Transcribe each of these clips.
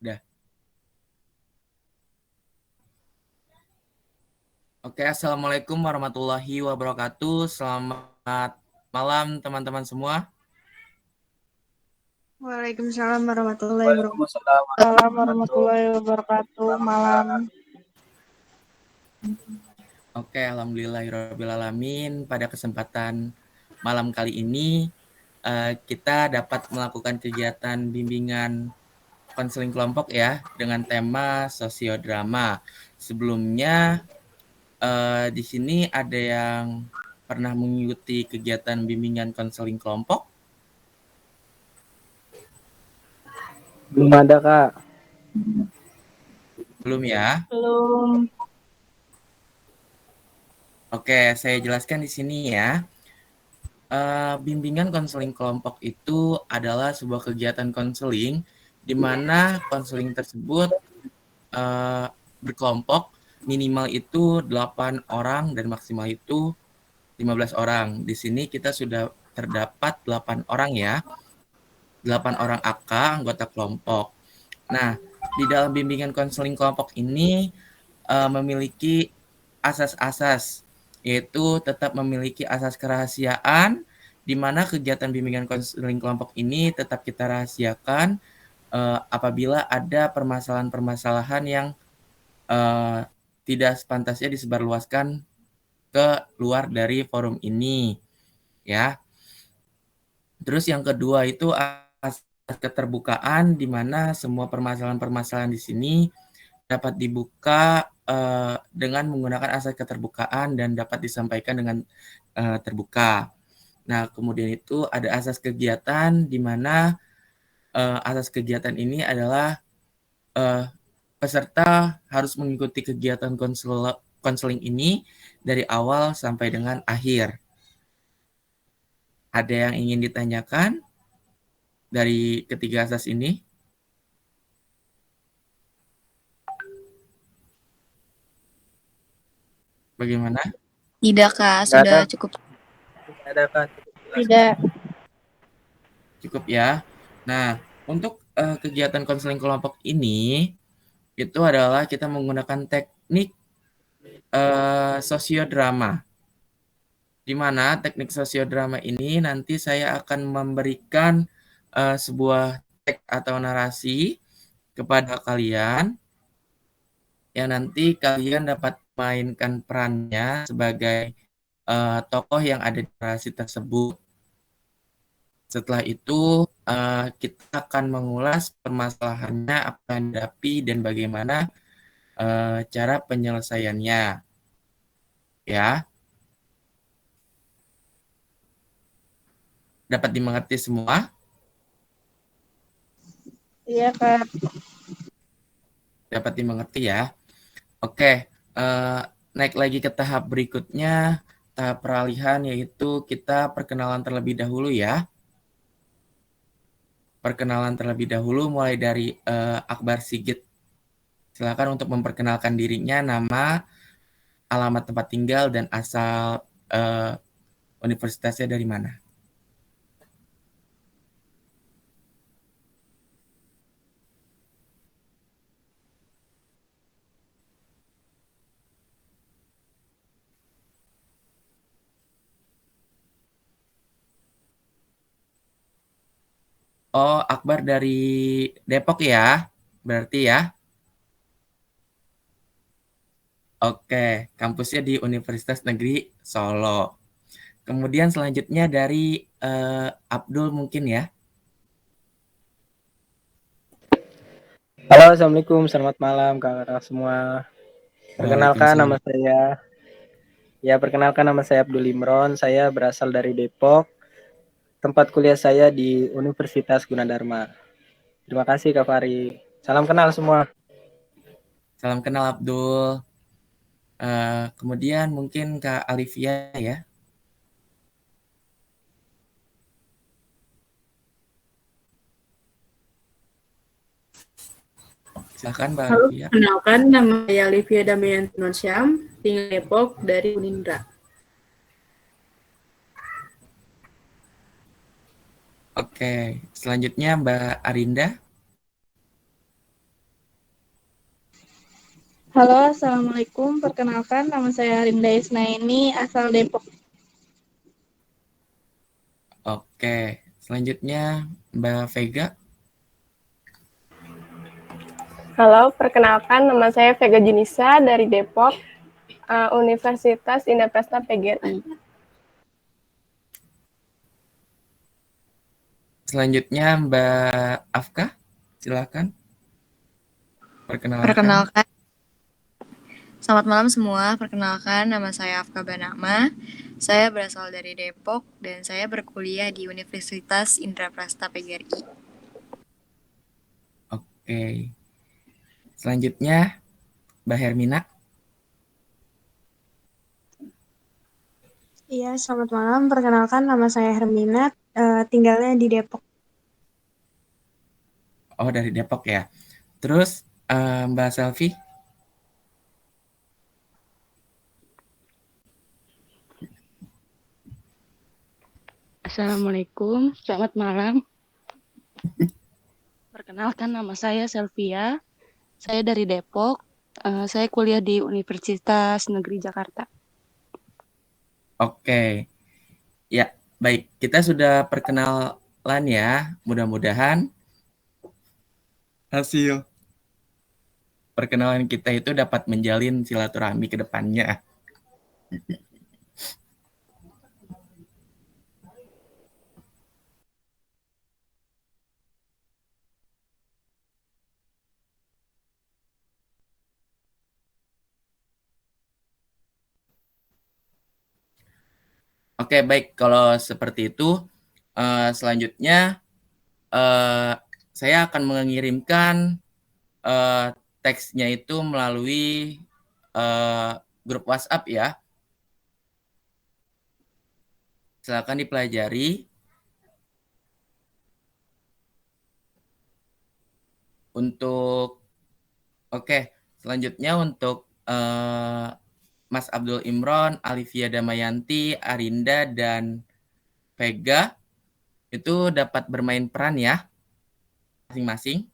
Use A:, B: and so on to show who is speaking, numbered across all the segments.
A: Udah. Oke, Assalamualaikum warahmatullahi wabarakatuh. Selamat malam teman-teman semua.
B: Waalaikumsalam warahmatullahi wabarakatuh.
C: Waalaikumsalam warahmatullahi wabarakatuh. Malam.
A: Oke, alhamdulillahirrahmanirrahim. Pada kesempatan malam kali ini, kita dapat melakukan kegiatan bimbingan konseling kelompok ya, dengan tema sosiodrama. Sebelumnya, di sini ada yang pernah mengikuti kegiatan bimbingan konseling kelompok?
D: Belum ada, Kak.
A: Belum ya?
C: Belum.
A: Oke, saya jelaskan di sini ya. Bimbingan konseling kelompok itu adalah sebuah kegiatan konseling di mana konseling tersebut berkelompok, minimal itu 8 orang dan maksimal itu 15 orang. Di sini kita sudah terdapat 8 orang ya. 8 orang AK, anggota kelompok. Nah, di dalam bimbingan konseling kelompok ini memiliki asas-asas, yaitu tetap memiliki asas kerahasiaan, di mana kegiatan bimbingan konseling kelompok ini tetap kita rahasiakan apabila ada permasalahan-permasalahan yang tidak sepantasnya disebarluaskan ke luar dari forum ini, ya. Terus yang kedua itu asas keterbukaan, di mana semua permasalahan-permasalahan di sini dapat dibuka dengan menggunakan asas keterbukaan dan dapat disampaikan dengan terbuka. Nah, kemudian itu ada asas kegiatan, di mana asas kegiatan ini adalah peserta harus mengikuti kegiatan konseling ini dari awal sampai dengan akhir. Ada yang ingin ditanyakan dari ketiga asas ini? Bagaimana?
B: Tidak, Kak. Sudah cukup.
D: Ada, Kak.
C: Tidak.
A: Cukup ya. Nah, untuk kegiatan konseling kelompok ini, itu adalah kita menggunakan teknik sosiodrama. Di mana teknik sosiodrama ini nanti saya akan memberikan sebuah teks atau narasi kepada kalian, yang nanti kalian dapat mainkan perannya sebagai tokoh yang ada di narasi tersebut. Setelah itu kita akan mengulas permasalahannya, apa yang dihadapi dan bagaimana cara penyelesaiannya. Ya, dapat dimengerti semua?
C: Iya, Kak.
A: Dapat dimengerti ya. Oke, naik lagi ke tahap berikutnya, tahap peralihan, yaitu kita perkenalan terlebih dahulu ya. Perkenalan terlebih dahulu mulai dari Akbar Sigit. Silakan untuk memperkenalkan dirinya, nama, alamat tempat tinggal, dan asal universitasnya dari mana. Oh, Akbar dari Depok ya, berarti ya. Oke, kampusnya di Universitas Negeri Solo. Kemudian selanjutnya dari Abdul mungkin ya.
D: Halo, Assalamualaikum. Selamat malam, kakak semua. Perkenalkan nama saya Abdul Imron. Saya berasal dari Depok. Tempat kuliah saya di Universitas Gunadarma. Terima kasih, Kak Fari. Salam kenal semua.
A: Salam kenal Abdul. Kemudian mungkin Kak Alivia ya. Silakan Mbak
E: Halo,
A: Alivia.
E: kenalkan nama saya Olivia Damayanti Nursyam, tinggal Depok dari Unindra.
A: Oke, selanjutnya Mbak Arinda.
C: Halo, Assalamualaikum. Perkenalkan, nama saya Rinda Isnaini, asal Depok.
A: Oke, selanjutnya Mbak Vega.
F: Halo, perkenalkan nama saya Vega Junisa dari Depok, Universitas Indah PGRI.
A: Selanjutnya Mbak Afka, silakan. Perkenalkan.
B: Perkenalkan. Selamat malam semua. Perkenalkan, nama saya Afka Banama. Saya berasal dari Depok dan saya berkuliah di Universitas Indraprasta PGRI.
A: Oke. Selanjutnya Mbak Hermina.
G: Iya, selamat malam. Perkenalkan, nama saya Hermina, tinggalnya di Depok.
A: Oh, dari Depok ya. Terus Mbak Selvi.
H: Assalamualaikum, selamat malam. Perkenalkan, nama saya Selvia. Saya dari Depok. Saya kuliah di Universitas Negeri Jakarta.
A: Oke. Ya, baik. Kita sudah perkenalan ya. Mudah-mudahan hasil perkenalan kita itu dapat menjalin silaturahmi ke depannya. Oke, baik. Kalau seperti itu, selanjutnya saya akan mengirimkan teksnya itu melalui grup WhatsApp ya. Silakan dipelajari. Selanjutnya untuk Mas Abdul Imron, Alivia Damayanti, Arinda, dan Vega itu dapat bermain peran ya, masing-masing.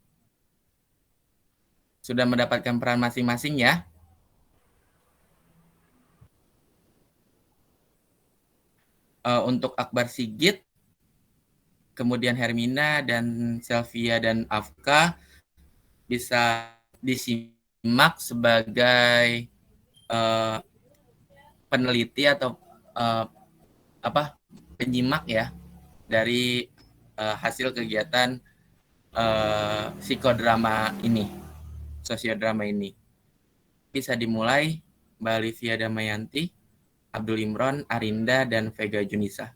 A: Sudah mendapatkan peran masing-masing ya. Untuk Akbar Sigit, kemudian Hermina dan Selvia dan Afka bisa disimak sebagai peneliti atau penyimak ya dari hasil kegiatan psikodrama ini, sosiodrama ini. Bisa dimulai Mbak Alivia Damayanti, Abdul Imron, Arinda, dan Vega Junisa.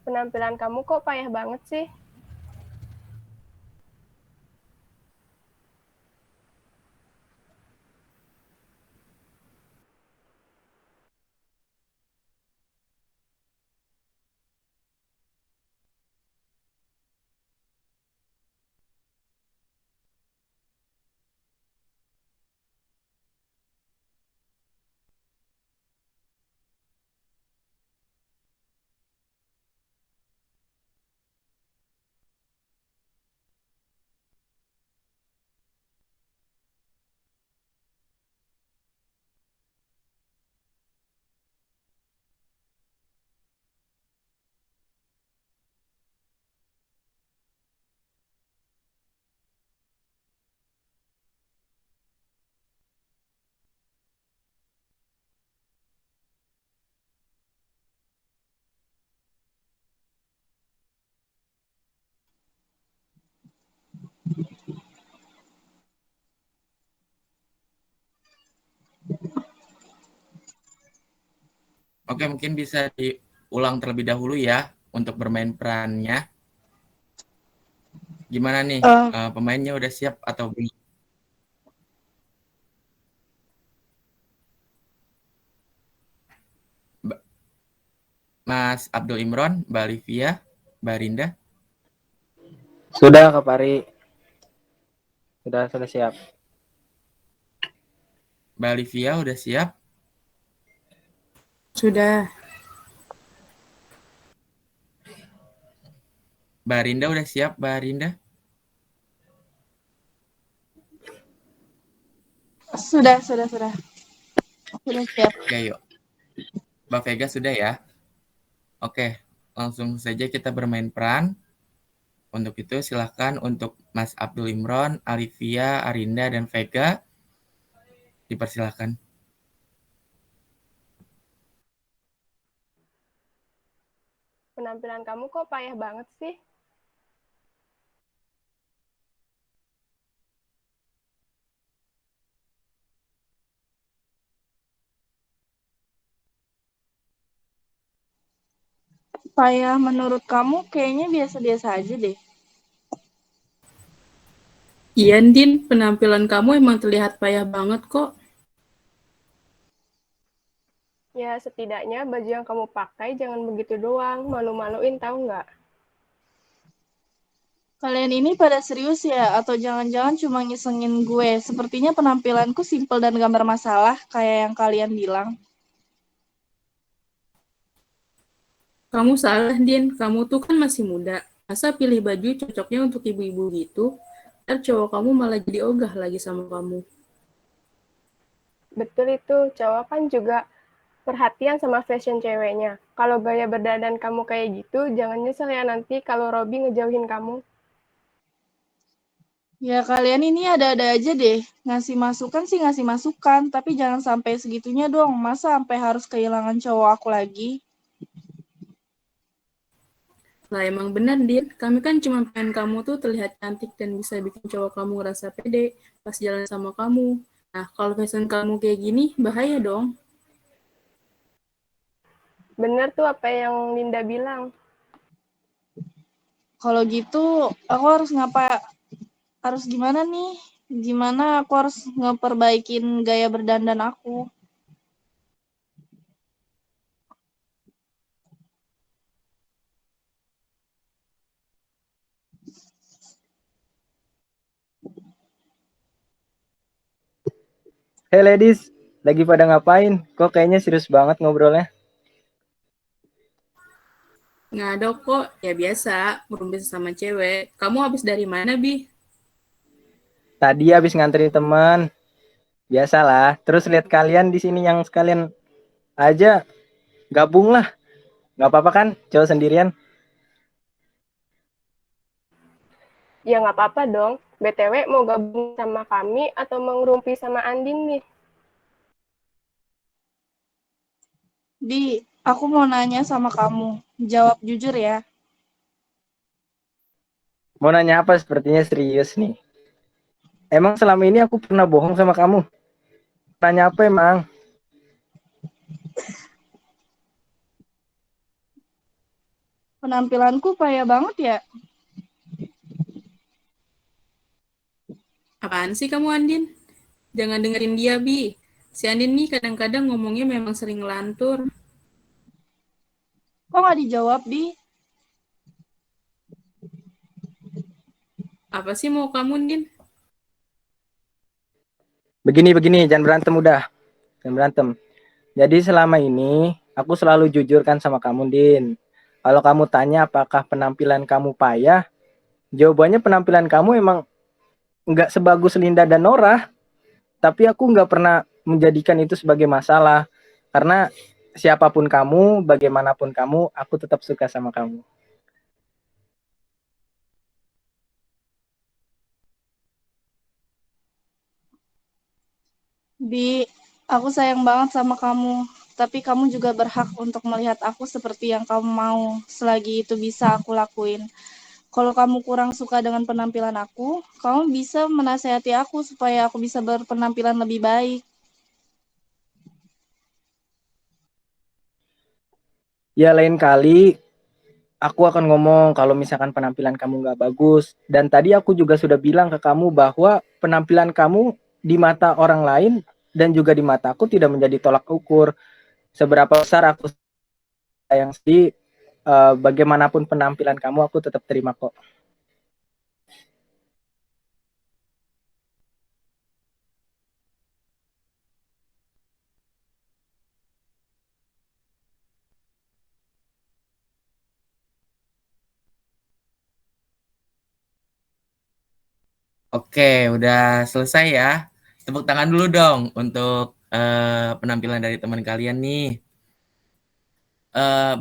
F: Penampilan kamu kok payah banget sih?
A: Oke, mungkin bisa diulang terlebih dahulu ya untuk bermain perannya. Gimana nih, pemainnya udah siap atau belum? Mas Abdul Imron, Mbak Alivia, Mbak Rinda.
D: Sudah, Kak Pari. Sudah siap.
A: Mbak Olivia udah siap?
E: Sudah.
A: Mbak Rinda udah siap, Mbak Rinda?
C: Sudah. Sudah siap.
A: Oke, yuk. Mbak Vega sudah ya? Oke, langsung saja kita bermain peran. Untuk itu silahkan untuk Mas Abdul Imron, Alivia, Arinda, dan Vega dipersilahkan.
F: Penampilan kamu kok payah banget sih?
C: Payah menurut kamu kayaknya biasa-biasa aja deh.
E: Iya, Din, penampilan kamu emang terlihat payah banget kok.
F: Ya, setidaknya baju yang kamu pakai jangan begitu doang, malu-maluin tahu nggak?
C: Kalian ini pada serius ya? Atau jangan-jangan cuma ngisengin gue? Sepertinya penampilanku simpel dan gambar masalah, kayak yang kalian bilang.
E: Kamu salah, Din. Kamu tuh kan masih muda. Masa pilih baju cocoknya untuk ibu-ibu gitu? Ntar cowok kamu malah jadi ogah lagi sama kamu.
F: Betul itu, cowok kan juga perhatian sama fashion ceweknya. Kalau gaya berdandan kamu kayak gitu, jangan nyesel ya nanti kalau Robby ngejauhin kamu.
C: Ya kalian ini ada-ada aja deh. Ngasih masukan sih ngasih masukan, tapi jangan sampai segitunya dong. Masa sampai harus kehilangan cowok aku lagi?
E: Lah emang benar, Din. Kami kan cuma pengen kamu tuh terlihat cantik dan bisa bikin cowok kamu ngerasa pede pas jalan sama kamu. Nah, kalau fashion kamu kayak gini, bahaya dong.
F: Bener tuh apa yang Linda bilang.
C: Kalau gitu, aku harus gimana nih? Gimana aku harus ngeperbaikin gaya berdandan aku?
D: Hey ladies, lagi pada ngapain? Kok kayaknya serius banget ngobrolnya?
E: Nggak ada kok, ya biasa, ngerumpis sama cewek. Kamu habis dari mana, Bi?
D: Tadi habis nganterin teman, biasalah. Terus lihat kalian di sini yang sekalian aja gabung lah. Nggak apa-apa kan, cowok sendirian?
F: Ya nggak apa-apa dong. BTW mau gabung sama kami atau mau ngerumpi sama Andin nih?
C: Di, aku mau nanya sama kamu. Jawab jujur ya.
D: Mau nanya apa? Sepertinya serius nih. Emang selama ini aku pernah bohong sama kamu? Tanya apa emang?
C: Penampilanku payah banget ya.
E: Apaan sih kamu, Andin? Jangan dengerin dia, Bi. Si Andin nih kadang-kadang ngomongnya memang sering ngelantur.
C: Kok nggak dijawab, Di?
E: Apa sih mau kamu, Andin?
D: Begini, jangan berantem udah. Jangan berantem. Jadi selama ini aku selalu jujur kan sama kamu, Din. Kalau kamu tanya apakah penampilan kamu payah, jawabannya penampilan kamu emang nggak sebagus Linda dan Nora. Tapi aku nggak pernah menjadikan itu sebagai masalah. Karena siapapun kamu, bagaimanapun kamu, aku tetap suka sama kamu.
C: Di, aku sayang banget sama kamu. Tapi kamu juga berhak untuk melihat aku seperti yang kamu mau. Selagi itu bisa aku lakuin. Kalau kamu kurang suka dengan penampilan aku, kamu bisa menasehati aku supaya aku bisa berpenampilan lebih baik.
D: Ya lain kali aku akan ngomong kalau misalkan penampilan kamu nggak bagus. Dan tadi aku juga sudah bilang ke kamu bahwa penampilan kamu di mata orang lain dan juga di mata aku tidak menjadi tolak ukur. Seberapa besar aku sayang sih, bagaimanapun penampilan kamu aku tetap terima kok.
A: Oke, udah selesai ya. Tepuk tangan dulu dong untuk penampilan dari teman kalian nih.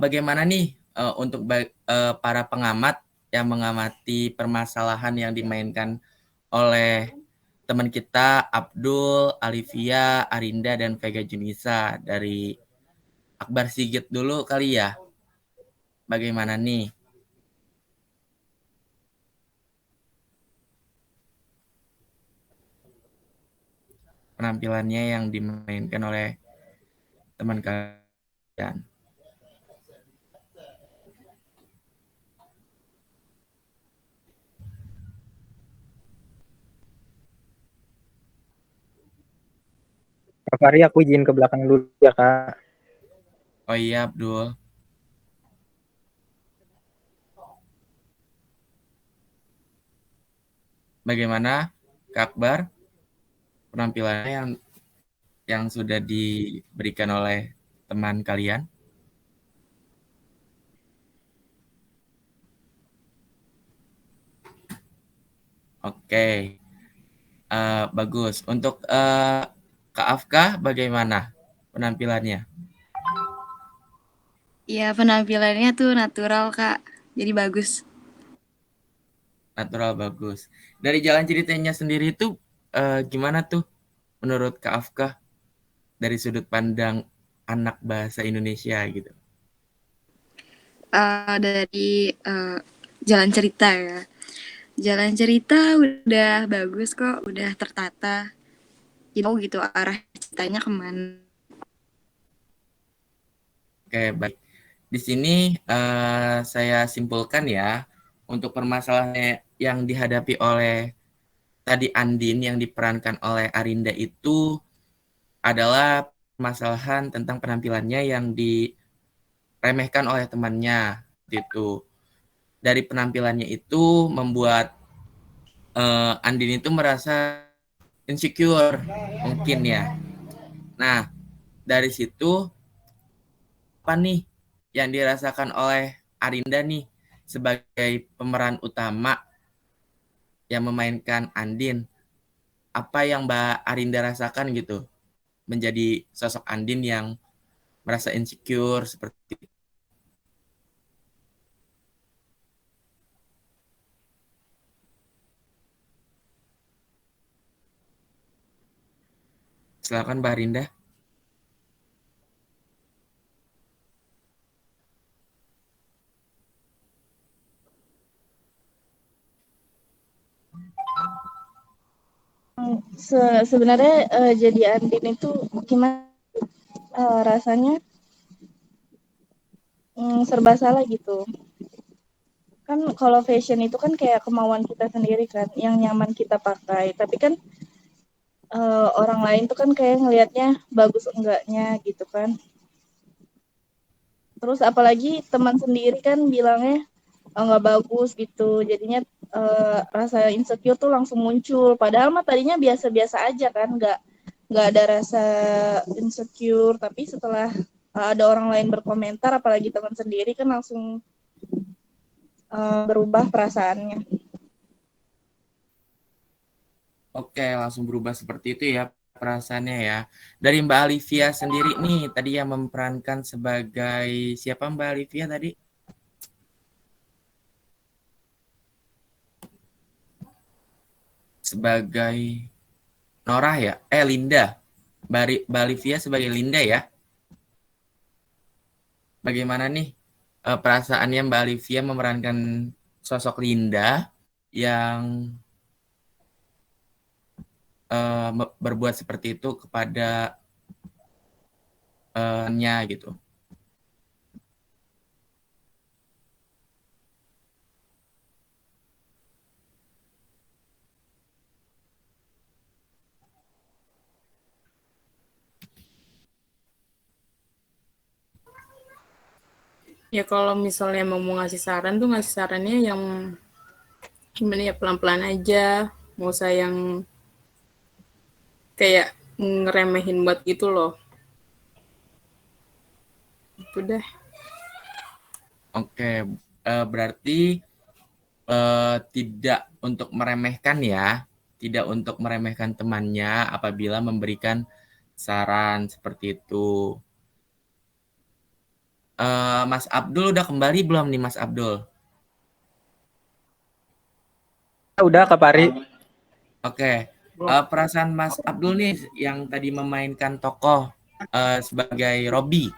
A: Bagaimana nih untuk para pengamat yang mengamati permasalahan yang dimainkan oleh teman kita Abdul, Alivia, Arinda, dan Vega Junisa dari Akbar Sigit dulu kali ya. Bagaimana nih? Penampilannya yang dimainkan oleh teman kalian.
D: Kak Fahri, aku izin ke belakang dulu ya, Kak.
A: Oh iya, Abdul. Bagaimana, Kak Akbar? Penampilannya yang sudah diberikan oleh teman kalian? Oke, bagus. Untuk Kak Afka, bagaimana penampilannya?
B: Ya, penampilannya tuh natural, Kak. Jadi bagus.
A: Natural, bagus. Dari jalan ceritanya sendiri itu gimana tuh menurut Kak Afka dari sudut pandang anak bahasa Indonesia gitu?
B: Dari jalan cerita ya. Jalan cerita udah bagus kok, udah tertata. Jadi tahu gitu arah ceritanya kemana.
A: Oke, baik. Di sini saya simpulkan ya, untuk permasalahan yang dihadapi oleh tadi Andin yang diperankan oleh Arinda itu adalah permasalahan tentang penampilannya yang diremehkan oleh temannya gitu. Dari penampilannya itu membuat Andin itu merasa insecure mungkin ya. Nah, dari situ apa nih yang dirasakan oleh Arinda nih sebagai pemeran utama yang memainkan Andin? Apa yang Mbak Arinda rasakan gitu menjadi sosok Andin yang merasa insecure seperti itu? Silakan Mbak Arinda.
C: Sebenarnya jadi Andin itu gimana rasanya, serba salah gitu. Kan kalau fashion itu kan kayak kemauan kita sendiri kan, yang nyaman kita pakai. Tapi kan orang lain tuh kan kayak ngelihatnya bagus enggaknya gitu kan. Terus apalagi teman sendiri kan bilangnya nggak bagus gitu, jadinya rasa insecure tuh langsung muncul. Padahal mah tadinya biasa-biasa aja kan, nggak ada rasa insecure. Tapi setelah ada orang lain berkomentar, apalagi teman sendiri kan langsung berubah perasaannya.
A: Oke, langsung berubah seperti itu ya perasaannya ya. Dari Mbak Alivia sendiri nih, tadi yang memerankan sebagai siapa Mbak Alivia tadi? Sebagai Norah ya? Linda. Mbak Alivia sebagai Linda ya? Bagaimana nih perasaannya Mbak Alivia memerankan sosok Linda yang berbuat seperti itu kepada nya gitu?
E: Ya kalau misalnya mau ngasih saran tuh ngasih sarannya yang gimana ya, pelan-pelan aja, mau usah yang kayak ngeremehin buat gitu loh. Itu deh.
A: Oke, berarti tidak untuk meremehkan ya, tidak untuk meremehkan temannya apabila memberikan saran seperti itu. Mas Abdul udah kembali belum nih Mas Abdul?
D: Udah Kak Pari.
A: Oke. Perasaan Mas Abdul nih yang tadi memainkan tokoh sebagai Robby.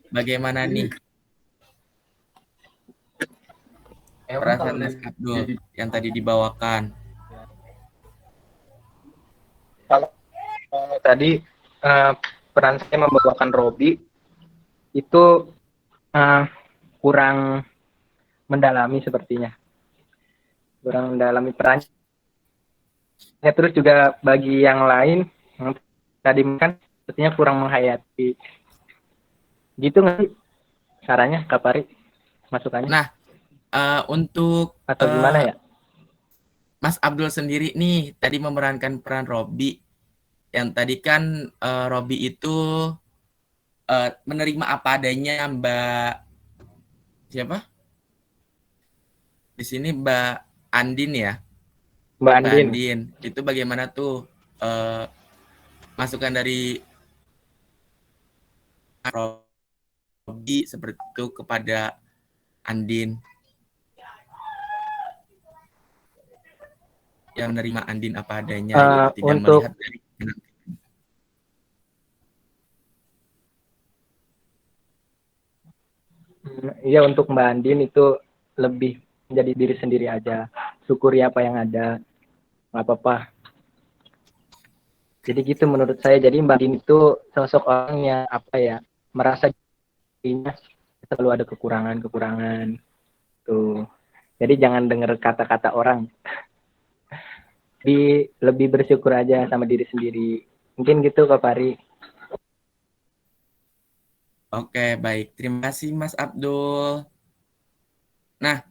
A: Bagaimana nih perasaan Mas Abdul yang tadi dibawakan?
D: Kalau tadi peran saya membawakan Robby itu kurang mendalami sepertinya. Kurang mendalami perannya. Terus juga bagi yang lain yang tadi kan sepertinya kurang menghayati. Gitu nggak sih caranya Kak Pari masukannya?
A: Nah, untuk
D: Atau gimana ya?
A: Mas Abdul sendiri nih tadi memerankan peran Robby. Yang tadi kan Robby itu menerima apa adanya Mbak siapa? Di sini Mbak Andin ya.
D: Mbak
A: Mbak
D: Andin.
A: Andin. Itu bagaimana tuh masukan dari Robby seperti itu kepada Andin? Yang menerima Andin apa adanya gitu, tidak
D: untuk
A: melihat dari
D: iya, untuk Mbak Andin itu lebih menjadi diri sendiri aja, syukuri apa yang ada, nggak apa-apa. Jadi gitu menurut saya. Jadi Mbak Andin itu sosok orang yang apa ya, merasa dirinya selalu ada kekurangan tuh. Jadi jangan dengar kata-kata orang, lebih bersyukur aja sama diri sendiri. Mungkin gitu Kak Pari.
A: Oke, baik. Terima kasih Mas Abdul. Nah,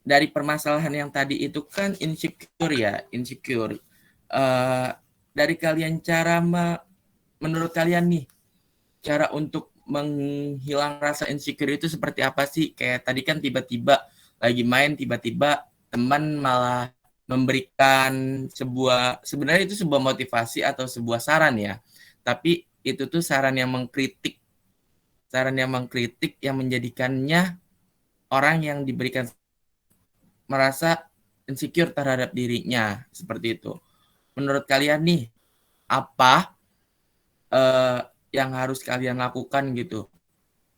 A: dari permasalahan yang tadi itu kan insecure ya, insecure. Dari kalian menurut kalian nih, cara untuk menghilang rasa insecure itu seperti apa sih? Kayak tadi kan tiba-tiba lagi main, tiba-tiba teman malah memberikan sebenarnya itu sebuah motivasi atau sebuah saran ya. Tapi itu tuh saran yang mengkritik yang menjadikannya orang yang diberikan merasa insecure terhadap dirinya seperti itu. Menurut kalian nih, apa yang harus kalian lakukan gitu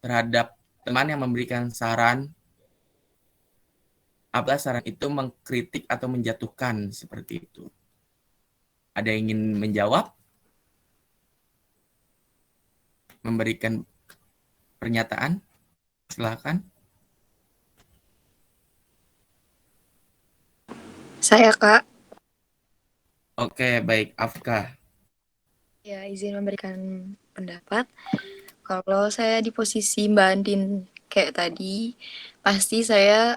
A: terhadap teman yang memberikan saran? Apa saran itu mengkritik atau menjatuhkan seperti itu? Ada yang ingin menjawab? Memberikan pernyataan? Silakan.
B: Saya, Kak.
A: Oke, baik. Afka.
B: Ya, izin memberikan pendapat. Kalau saya di posisi Mbak Andin kayak tadi, pasti saya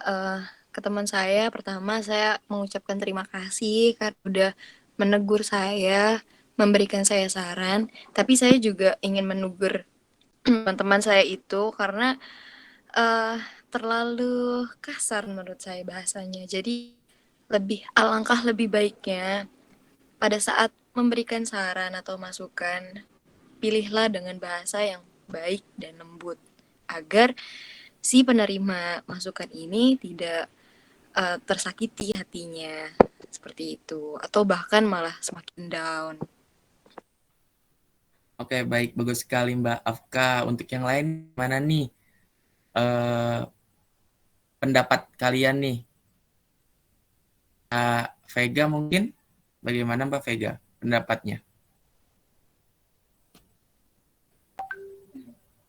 B: ke teman saya, pertama saya mengucapkan terima kasih karena udah menegur saya, memberikan saya saran, tapi saya juga ingin menegur teman-teman saya itu karena terlalu kasar menurut saya bahasanya. Jadi alangkah lebih baiknya pada saat memberikan saran atau masukan, pilihlah dengan bahasa yang baik dan lembut agar si penerima masukan ini tidak tersakiti hatinya seperti itu, atau bahkan malah semakin down.
A: Oke, baik, bagus sekali Mbak Afka. Untuk yang lain mana nih pendapat kalian nih? Vega mungkin, bagaimana Mbak Vega pendapatnya?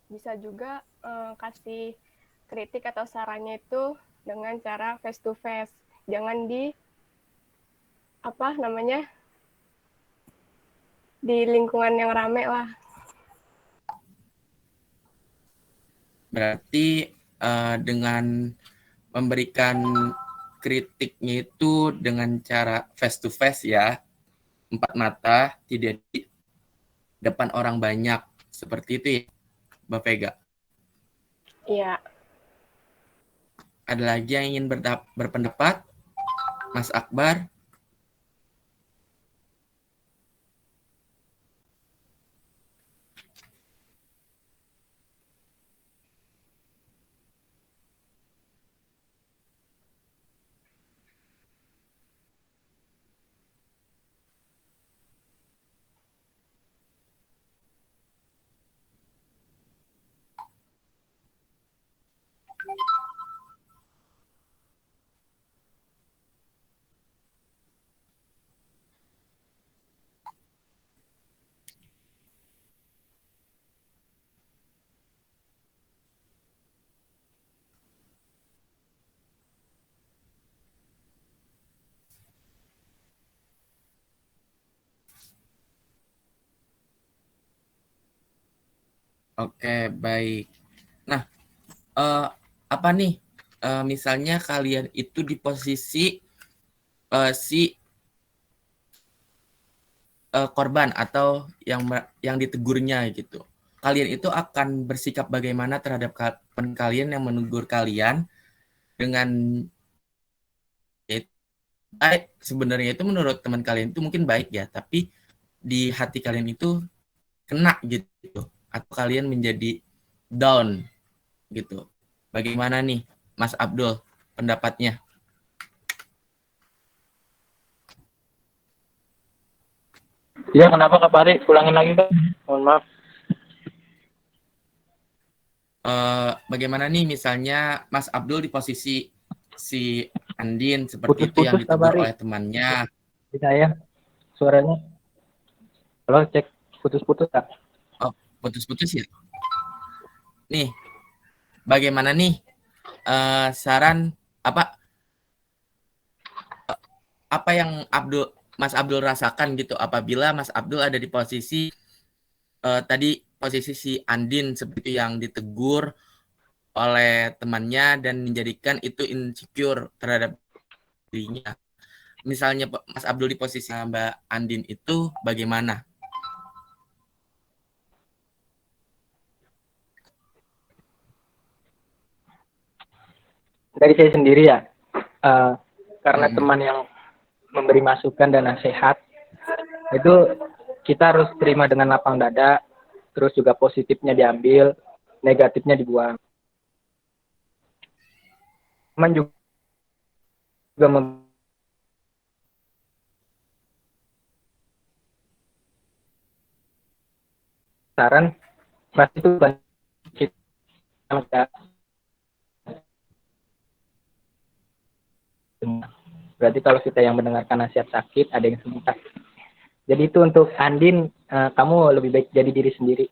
F: Bisa juga kasih kritik atau sarannya itu dengan cara face to face. Jangan di di lingkungan yang rame lah.
A: Berarti dengan memberikan kritiknya itu dengan cara face to face ya, 4 mata, tidak di depan orang banyak, seperti itu ya Mbak Vega?
F: Iya.
A: Ada lagi yang ingin berpendapat? Mas Akbar? Oke, baik. Nah, apa nih, misalnya kalian itu di posisi si korban atau yang ditegurnya gitu. Kalian itu akan bersikap bagaimana terhadap teman kalian yang menegur kalian dengan sebenarnya itu menurut teman kalian itu mungkin baik ya, tapi di hati kalian itu kena gitu, atau kalian menjadi down gitu. Bagaimana nih, Mas Abdul, pendapatnya?
D: Iya, kenapa Kak Pari? Ulangin lagi Kak. Mohon maaf.
A: Bagaimana nih misalnya Mas Abdul di posisi si Andin seperti itu yang
D: Putus-putus Kak
A: ditegur
D: Pari.
A: oleh temannya.
D: Di saya suaranya. Halo, cek putus-putus Kak.
A: Oh, putus-putus ya? Nih, bagaimana nih saran apa yang Mas Abdul rasakan gitu apabila Mas Abdul ada di posisi tadi posisi si Andin seperti yang ditegur oleh temannya dan menjadikan itu insecure terhadap dirinya. Misalnya Mas Abdul di posisi Mbak Andin itu bagaimana?
D: Dari saya sendiri ya, karena teman yang memberi masukan dan nasihat, itu kita harus terima dengan lapang dada, terus juga positifnya diambil, negatifnya dibuang. Teman juga saran, pasti itu kita berarti kalau kita yang mendengarkan nasihat sakit, ada yang sembuh. Jadi itu untuk Andin, kamu lebih baik jadi diri sendiri.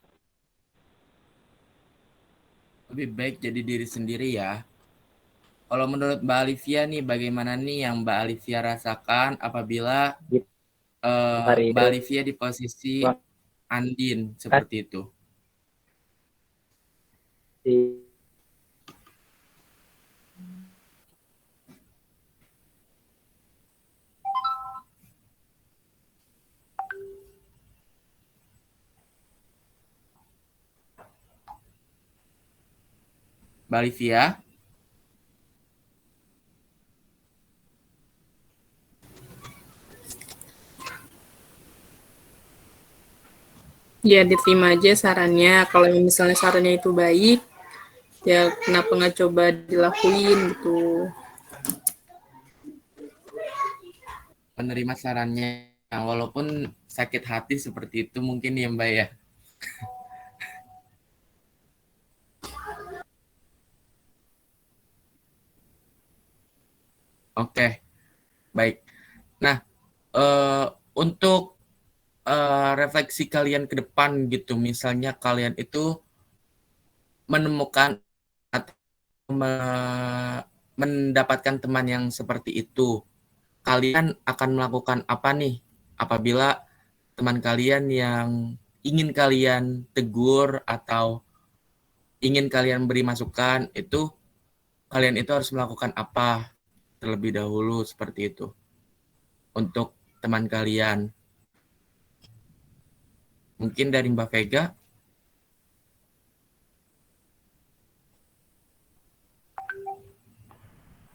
A: Lebih baik jadi diri sendiri ya. Kalau menurut Mbak Alivia nih, bagaimana nih yang Mbak Alivia rasakan apabila Mbak Alivia di posisi Andin seperti itu? Mbak Alivia?
E: Ya diterima aja sarannya. Kalau misalnya sarannya itu baik, ya kenapa nggak coba dilakuin gitu.
A: Menerima sarannya, walaupun sakit hati seperti itu mungkin ya Mbak ya. Oke, baik. Nah, untuk refleksi kalian ke depan gitu, misalnya kalian itu menemukan atau mendapatkan teman yang seperti itu, kalian akan melakukan apa nih apabila teman kalian yang ingin kalian tegur atau ingin kalian beri masukan itu, kalian itu harus melakukan apa terlebih dahulu seperti itu untuk teman kalian? Mungkin dari Mbak Vega.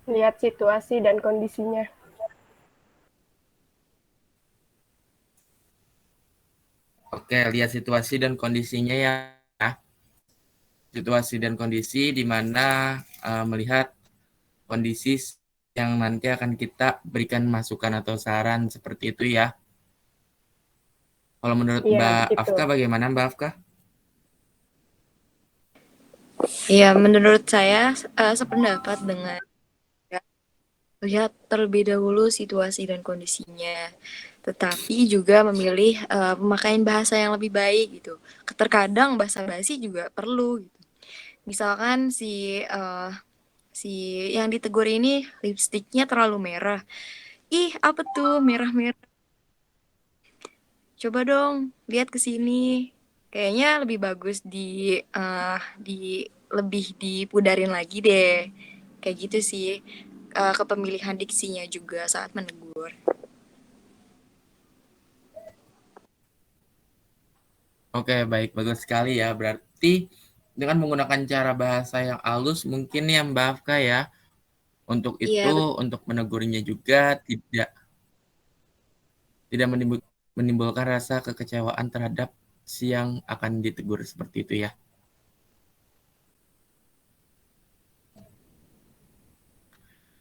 F: Lihat situasi dan kondisinya.
A: Oke, lihat situasi dan kondisinya ya. Situasi dan kondisi di mana melihat kondisi yang nanti akan kita berikan masukan atau saran seperti itu ya. Kalau menurut Mbak Afka bagaimana Mbak Afka?
B: Ya, menurut saya sependapat dengan lihat terlebih dahulu situasi dan kondisinya, tetapi juga memilih pemakaian bahasa yang lebih baik gitu. Terkadang bahasa basi juga perlu gitu. Misalkan si yang ditegur ini lipstiknya terlalu merah. Ih, apa tuh merah-merah? Coba dong lihat ke sini. Kayaknya lebih bagus lebih dipudarin lagi deh. Kayak gitu sih. Kepemilihan diksinya juga saat menegur.
A: Oke, baik, bagus sekali ya. Berarti dengan menggunakan cara bahasa yang halus mungkin ya Mbak Afka ya. Untuk
B: Iya,
A: itu, untuk menegurnya juga tidak menimbulkan rasa kekecewaan terhadap si yang akan ditegur seperti itu ya.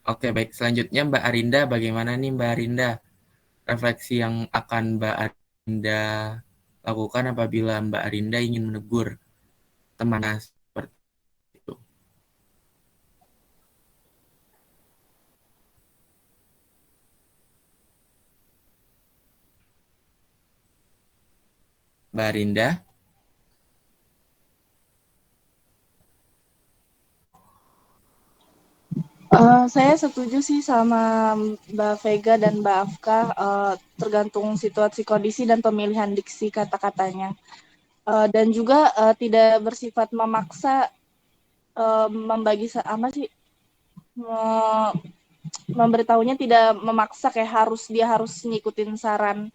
A: Oke, baik. Selanjutnya Mbak Arinda, bagaimana nih Mbak Arinda? Refleksi yang akan Mbak Arinda lakukan apabila Mbak Arinda ingin menegur teman seperti itu. Mbak Arinda?
C: Saya setuju sih sama Mbak Vega dan Mbak Afka, tergantung situasi kondisi dan pemilihan diksi kata-katanya. Dan juga tidak bersifat memaksa membagi apa sih memberitahunya, tidak memaksa kayak dia harus ngikutin saran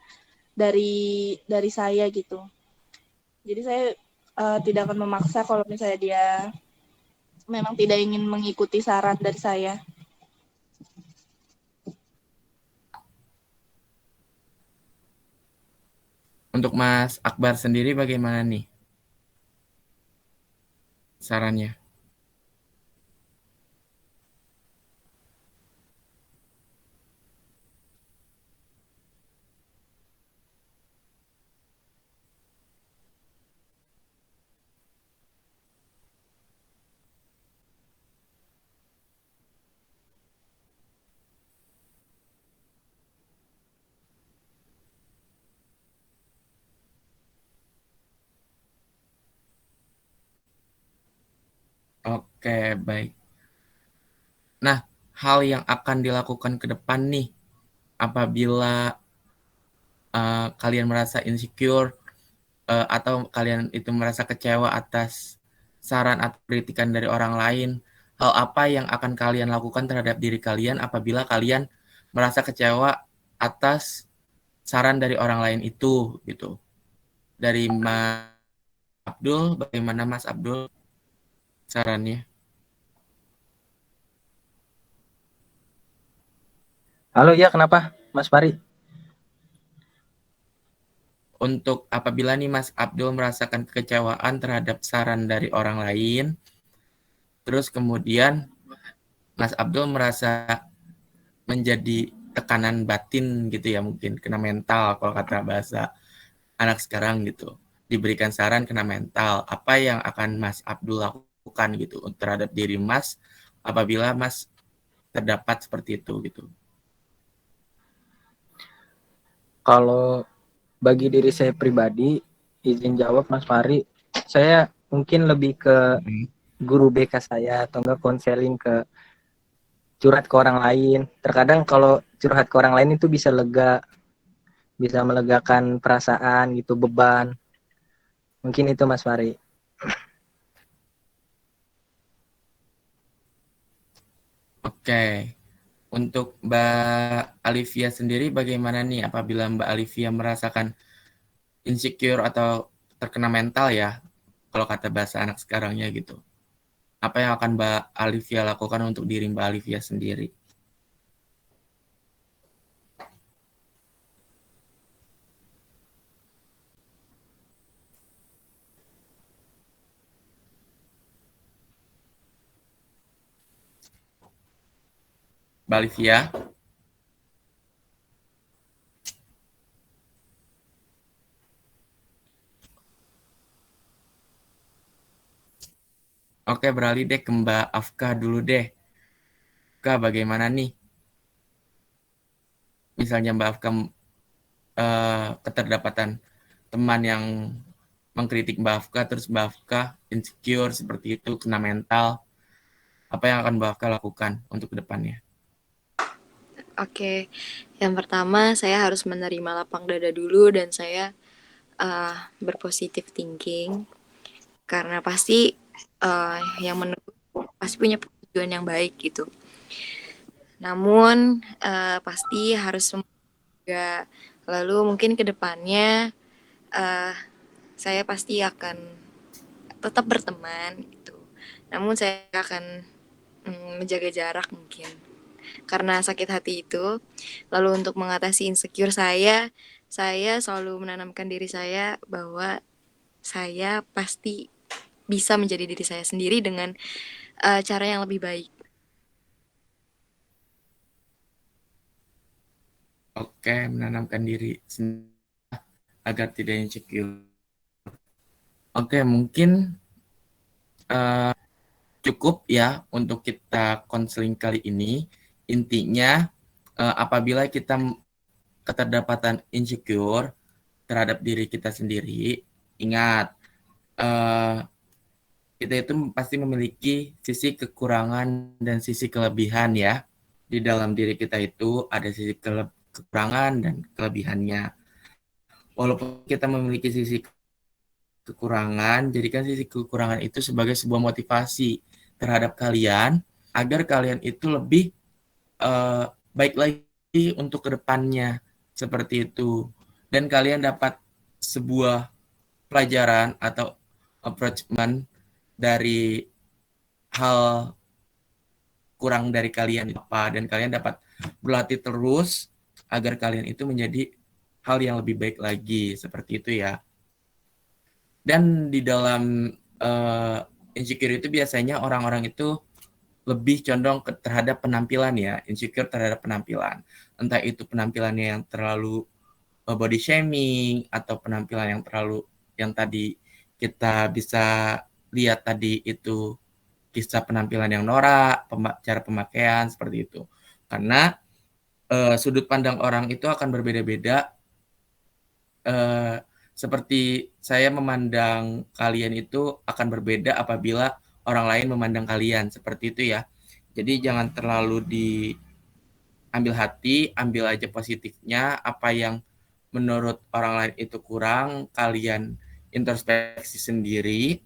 C: dari saya gitu. Jadi saya tidak akan memaksa kalau misalnya dia memang tidak ingin mengikuti saran dari saya.
A: Untuk Mas Akbar sendiri bagaimana nih sarannya? Oke, baik. Nah, hal yang akan dilakukan ke depan nih, apabila kalian merasa insecure atau kalian itu merasa kecewa atas saran atau kritikan dari orang lain, hal apa yang akan kalian lakukan terhadap diri kalian apabila kalian merasa kecewa atas saran dari orang lain itu, gitu. Dari Mas Abdul, bagaimana Mas Abdul sarannya?
D: Halo, ya kenapa, Mas Fari?
A: Untuk apabila nih Mas Abdul merasakan kekecewaan terhadap saran dari orang lain, terus kemudian Mas Abdul merasa menjadi tekanan batin gitu ya, mungkin kena mental kalau kata bahasa anak sekarang gitu. Diberikan saran kena mental. Apa yang akan Mas Abdul lakukan gitu terhadap diri Mas apabila Mas terdapat seperti itu gitu?
D: Kalau bagi diri saya pribadi, izin jawab Mas Fari, saya mungkin lebih ke guru BK saya atau enggak konseling ke curhat ke orang lain. Terkadang kalau curhat ke orang lain itu bisa lega, bisa melegakan perasaan gitu, beban. Mungkin itu Mas Fari.
A: Oke. Untuk Mbak Alivia sendiri bagaimana nih apabila Mbak Alivia merasakan insecure atau terkena mental ya, kalau kata bahasa anak sekarangnya gitu. Apa yang akan Mbak Alivia lakukan untuk diri Mbak Alivia sendiri? Mbak Alivia? Oke, beralih deh ke Mbak Afka dulu deh. Kak, bagaimana nih? Misalnya Mbak Afka keterdapatan teman yang mengkritik Mbak Afka, terus Mbak Afka insecure seperti itu, kena mental. Apa yang akan Mbak Afka lakukan untuk kedepannya?
B: Oke, yang pertama saya harus menerima lapang dada dulu dan saya berpositif thinking, karena pasti yang menurut pasti punya tujuan yang baik gitu. Namun pasti harus juga. Lalu mungkin ke depannya saya pasti akan tetap berteman gitu. Namun saya akan menjaga jarak mungkin karena sakit hati itu. Lalu untuk mengatasi insecure saya selalu menanamkan diri saya bahwa saya pasti bisa menjadi diri saya sendiri dengan cara yang lebih baik.
A: Oke, menanamkan diri agar tidak insecure. Oke, mungkin cukup ya untuk kita konseling kali ini. Intinya, apabila kita keterdapatan insecure terhadap diri kita sendiri, ingat, kita itu pasti memiliki sisi kekurangan dan sisi kelebihan ya. Di dalam diri kita itu ada sisi kekurangan dan kelebihannya. Walaupun kita memiliki sisi kekurangan, jadikan sisi kekurangan itu sebagai sebuah motivasi terhadap kalian agar kalian itu lebih baik lagi untuk kedepannya, seperti itu. Dan kalian dapat sebuah pelajaran atau approachment dari hal kurang dari kalian apa, dan kalian dapat berlatih terus agar kalian itu menjadi hal yang lebih baik lagi, seperti itu ya. Dan di dalam insecure itu biasanya orang-orang itu lebih condong terhadap penampilan ya, insecure terhadap penampilan. Entah itu penampilannya yang terlalu body shaming atau penampilan yang terlalu yang tadi kita bisa lihat tadi itu kisah penampilan yang norak, cara pemakaian seperti itu. Karena sudut pandang orang itu akan berbeda-beda. Seperti saya memandang kalian itu akan berbeda apabila orang lain memandang kalian, seperti itu ya. Jadi jangan terlalu diambil hati, ambil aja positifnya. Apa yang menurut orang lain itu kurang, kalian introspeksi sendiri.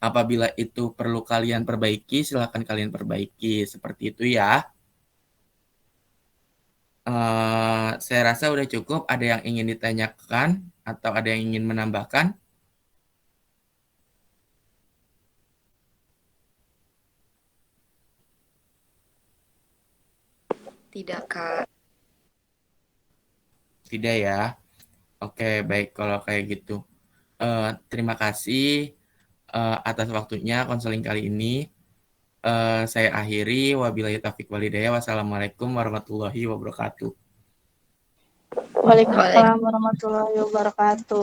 A: Apabila itu perlu kalian perbaiki, silakan kalian perbaiki, seperti itu ya. Saya rasa udah cukup. Ada yang ingin ditanyakan atau ada yang ingin menambahkan?
B: Tidak, Kak.
A: Tidak ya. Oke, baik kalau kayak gitu. Terima kasih atas waktunya konseling kali ini. Saya akhiri. Wabillahi taufiq walhidayah. Wassalamualaikum warahmatullahi wabarakatuh.
C: Waalaikumsalam warahmatullahi wabarakatuh.